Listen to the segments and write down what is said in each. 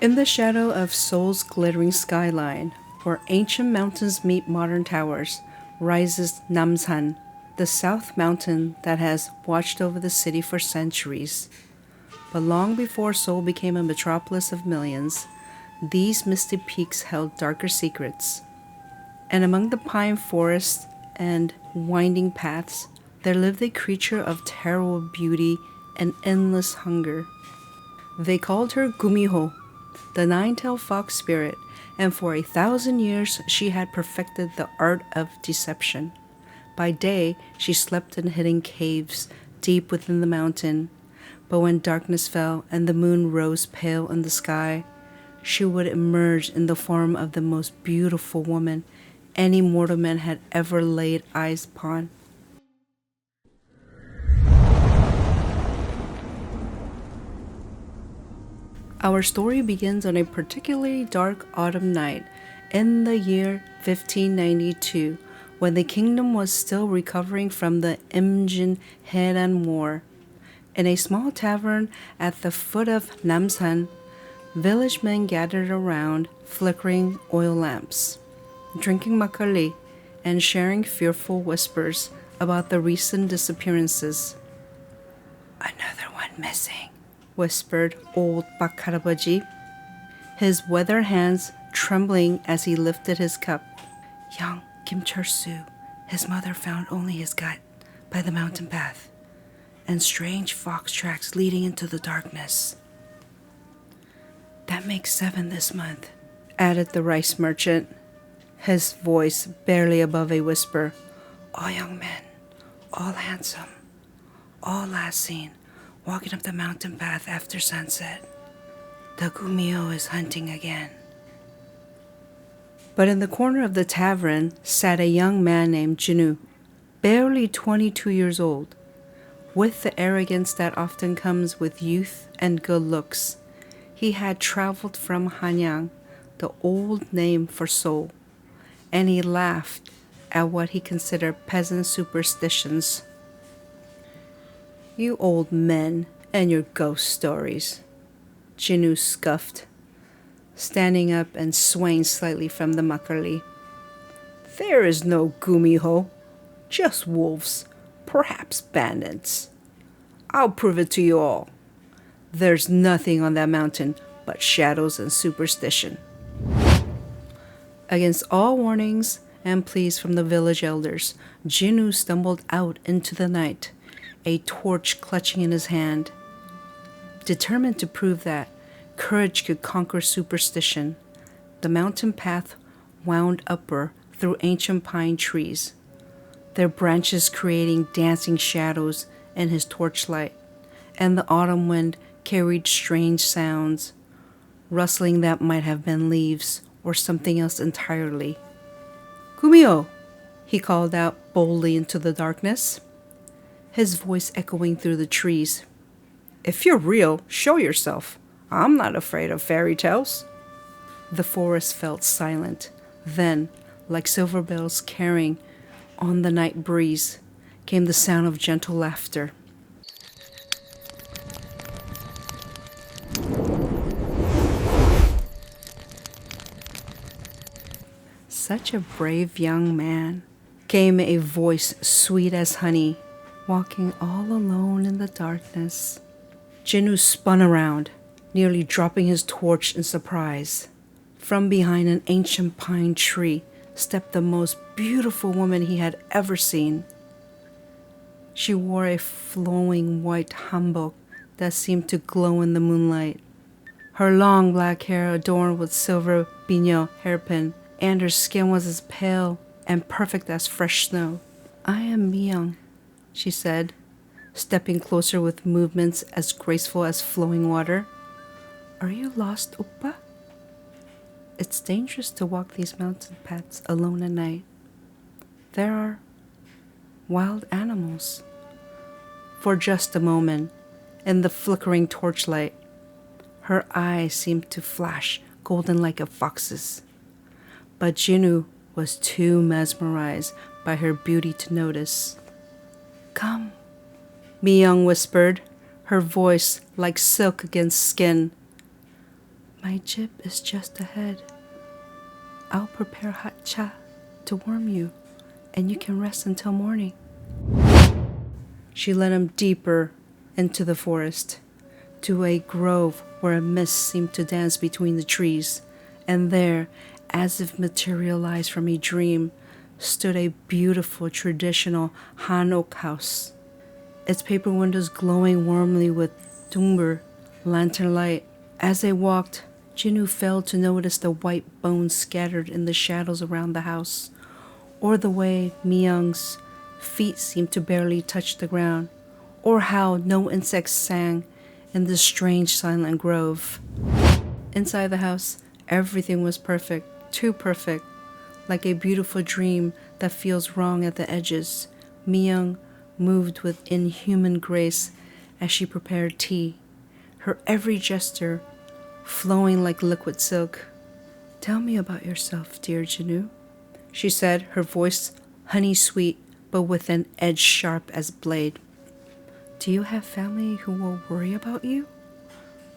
In the shadow of Seoul's glittering skyline, where ancient mountains meet modern towers, rises Namsan, the South Mountain that has watched over the city for centuries. But long before Seoul became a metropolis of millions, these misty peaks held darker secrets. And among the pine forests and winding paths, there lived a creature of terrible beauty and endless hunger. They called her Gumiho, the nine-tailed fox spirit, and for 1,000 years she had perfected the art of deception. By day, she slept in hidden caves deep within the mountain, but when darkness fell and the moon rose pale in the sky, she would emerge in the form of the most beautiful woman any mortal man had ever laid eyes upon. Our story begins on a particularly dark autumn night in the year 1592, when the kingdom was still recovering from the Imjin Heran War. In a small tavern at the foot of Namsan, village men gathered around flickering oil lamps, drinking makgeolli and sharing fearful whispers about the recent disappearances. "Another one missing," whispered old Bakarabaji, his weathered hands trembling as he lifted his cup. "Young Kim Chul-soo, his mother found only his gut by the mountain path, and strange fox tracks leading into the darkness." "That makes 7 this month," added the rice merchant, his voice barely above a whisper. "All young men, all handsome, all last seen walking up the mountain path after sunset. The Gumiho is hunting again." But in the corner of the tavern sat a young man named Jinu, barely 22 years old. With the arrogance that often comes with youth and good looks, he had traveled from Hanyang, the old name for Seoul, and he laughed at what he considered peasant superstitions. "You old men and your ghost stories," Jinu scoffed, standing up and swaying slightly from the makgeolli. "There is no Gumiho, just wolves, perhaps bandits. I'll prove it to you all. There's nothing on that mountain but shadows and superstition." Against all warnings and pleas from the village elders, Jinu stumbled out into the night, a torch clutching in his hand. Determined to prove that courage could conquer superstition, the mountain path wound upward through ancient pine trees, their branches creating dancing shadows in his torchlight, and the autumn wind carried strange sounds, rustling that might have been leaves or something else entirely. "Gumiho!" he called out boldly into the darkness, his voice echoing through the trees. "If you're real, show yourself. I'm not afraid of fairy tales." The forest felt silent. Then, like silver bells carrying on the night breeze, came the sound of gentle laughter. "Such a brave young man," came a voice sweet as honey, walking all alone in the darkness. Jinu spun around, nearly dropping his torch in surprise. From behind an ancient pine tree stepped the most beautiful woman he had ever seen. She wore a flowing white hanbok that seemed to glow in the moonlight, her long black hair adorned with silver binyeo hairpin, and her skin was as pale and perfect as fresh snow. "I am Myung," she said, stepping closer with movements as graceful as flowing water. "Are you lost, Oppa? It's dangerous to walk these mountain paths alone at night. There are wild animals." For just a moment, in the flickering torchlight, her eyes seemed to flash golden like a fox's. But Jinu was too mesmerized by her beauty to notice. "Come," Myung whispered, her voice like silk against skin. My jeep is just ahead. I'll prepare hot cha to warm you, and you can rest until morning. She led him deeper into the forest, to a grove where a mist seemed to dance between the trees, and there, as if materialized from a dream, stood a beautiful traditional hanok house, its paper windows glowing warmly with tumber lantern light. As they walked, Jinwoo failed to notice the white bones scattered in the shadows around the house, or the way Myung's feet seemed to barely touch the ground, or how no insects sang in this strange silent grove. Inside the house, everything was perfect, too perfect, like a beautiful dream that feels wrong at the edges. Myung moved with inhuman grace as she prepared tea, her every gesture flowing like liquid silk. "Tell me about yourself, dear Jinwoo," she said, her voice honey sweet, but with an edge sharp as blade. "Do you have family who will worry about you?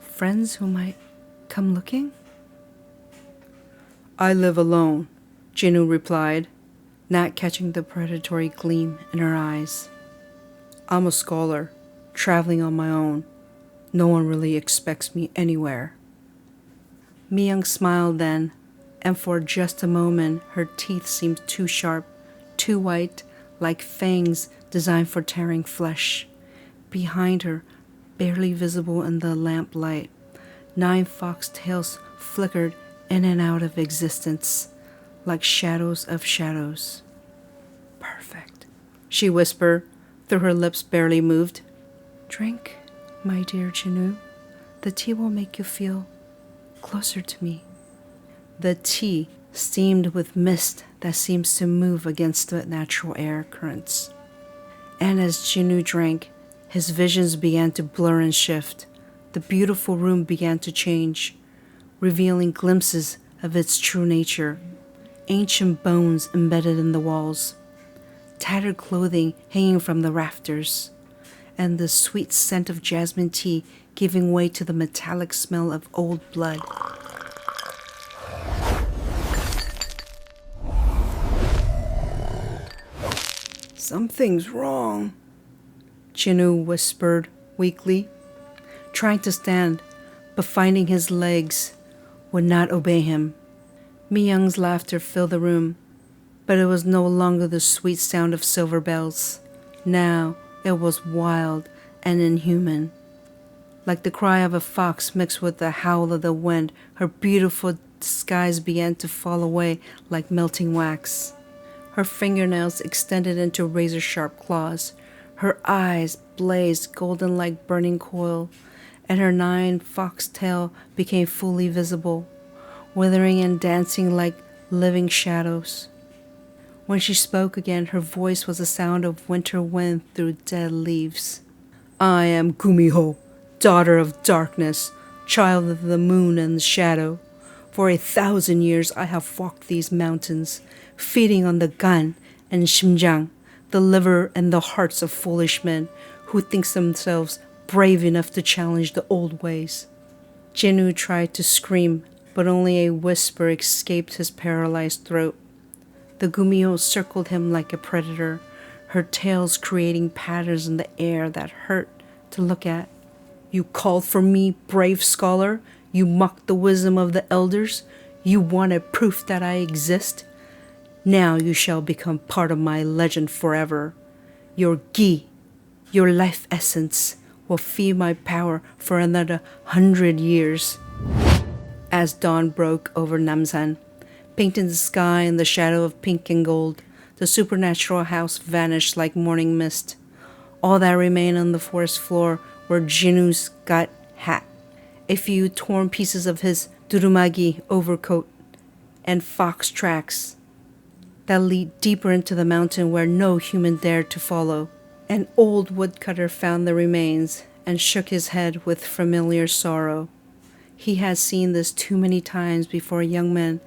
Friends who might come looking?" "I live alone," Jinwoo replied, not catching the predatory gleam in her eyes. "I'm a scholar, traveling on my own. No one really expects me anywhere." Myung smiled then, and for just a moment her teeth seemed too sharp, too white, like fangs designed for tearing flesh. Behind her, barely visible in the lamplight, 9 foxtails flickered in and out of existence, like shadows of shadows. "Perfect," she whispered, though her lips barely moved. "Drink, my dear Jinwoo. The tea will make you feel closer to me." The tea steamed with mist that seems to move against the natural air currents. And as Jinwoo drank, his visions began to blur and shift. The beautiful room began to change, revealing glimpses of its true nature. Ancient bones embedded in the walls, tattered clothing hanging from the rafters, and the sweet scent of jasmine tea giving way to the metallic smell of old blood. "Something's wrong," Jinwoo whispered weakly, trying to stand, but finding his legs would not obey him. Myung's laughter filled the room, but it was no longer the sweet sound of silver bells. Now it was wild and inhuman. Like the cry of a fox mixed with the howl of the wind, her beautiful skies began to fall away like melting wax. Her fingernails extended into razor-sharp claws. Her eyes blazed golden like burning coal, and her 9 foxtail became fully visible, withering and dancing like living shadows. When she spoke again, her voice was the sound of winter wind through dead leaves. "I am Gumiho, daughter of darkness, child of the moon and the shadow. For 1,000 years I have walked these mountains, feeding on the gan and shimjang, the liver and the hearts of foolish men who think themselves brave enough to challenge the old ways." Jinwoo tried to scream, but only a whisper escaped his paralyzed throat. The Gumiho circled him like a predator, her tails creating patterns in the air that hurt to look at. "You called for me, brave scholar? You mocked the wisdom of the elders? You wanted proof that I exist? Now you shall become part of my legend forever. Your gi, your life essence, will feed my power for another 100 years." As dawn broke over Namsan, painting the sky in the shadow of pink and gold, the supernatural house vanished like morning mist. All that remained on the forest floor were Jinwoo's gut hat, a few torn pieces of his durumagi overcoat, and fox tracks that lead deeper into the mountain where no human dared to follow. An old woodcutter found the remains and shook his head with familiar sorrow. He had seen this too many times before, young men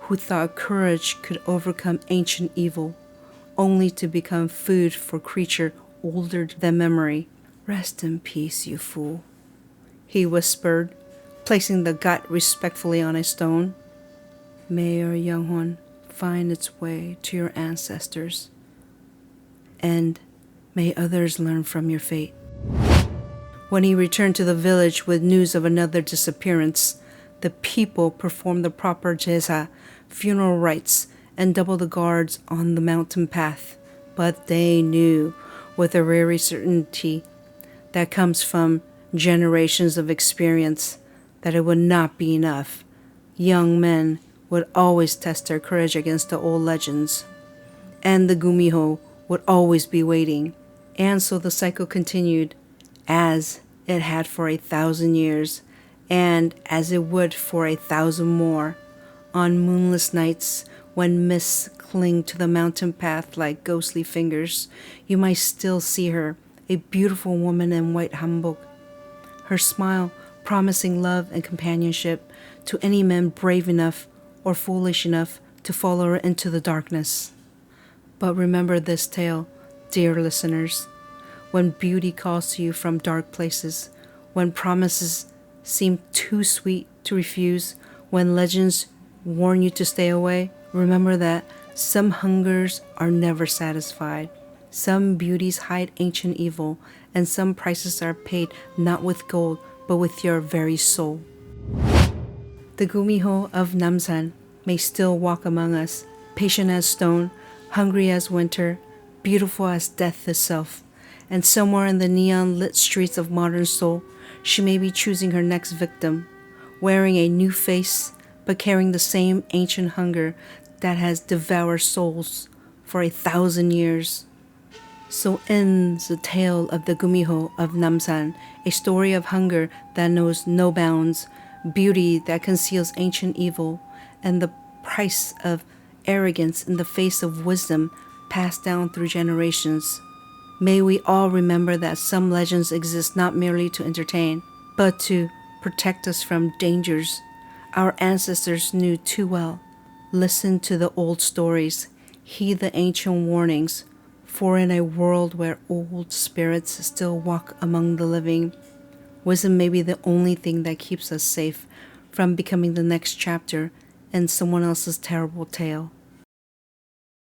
who thought courage could overcome ancient evil, only to become food for creature older than memory. "Rest in peace, you fool," he whispered, placing the gut respectfully on a stone. May your young one find its way to your ancestors, and may others learn from your fate. When he returned to the village with news of another disappearance, the people performed the proper jesa, funeral rites, and doubled the guards on the mountain path. But they knew, with a weary certainty that comes from generations of experience, that it would not be enough. Young men would always test their courage against the old legends, and the Gumiho would always be waiting. And so the cycle continued, as it had for 1,000 years, and as it would for 1,000 more. On moonless nights, when mists cling to the mountain path like ghostly fingers, you might still see her, a beautiful woman in white hanbok, her smile promising love and companionship to any man brave enough or foolish enough to follow her into the darkness. But remember this tale, dear listeners. When beauty calls to you from dark places, when promises seem too sweet to refuse, when legends warn you to stay away, remember that some hungers are never satisfied, some beauties hide ancient evil, and some prices are paid not with gold, but with your very soul. The Gumiho of Namsan may still walk among us, patient as stone, hungry as winter, beautiful as death itself. And somewhere in the neon-lit streets of modern Seoul, she may be choosing her next victim, wearing a new face, but carrying the same ancient hunger that has devoured souls for 1,000 years. So ends the tale of the Gumiho of Namsan, a story of hunger that knows no bounds, beauty that conceals ancient evil, and the price of arrogance in the face of wisdom passed down through generations. May we all remember that some legends exist not merely to entertain, but to protect us from dangers our ancestors knew too well. Listen to the old stories, heed the ancient warnings, for in a world where old spirits still walk among the living, wisdom may be the only thing that keeps us safe from becoming the next chapter in someone else's terrible tale.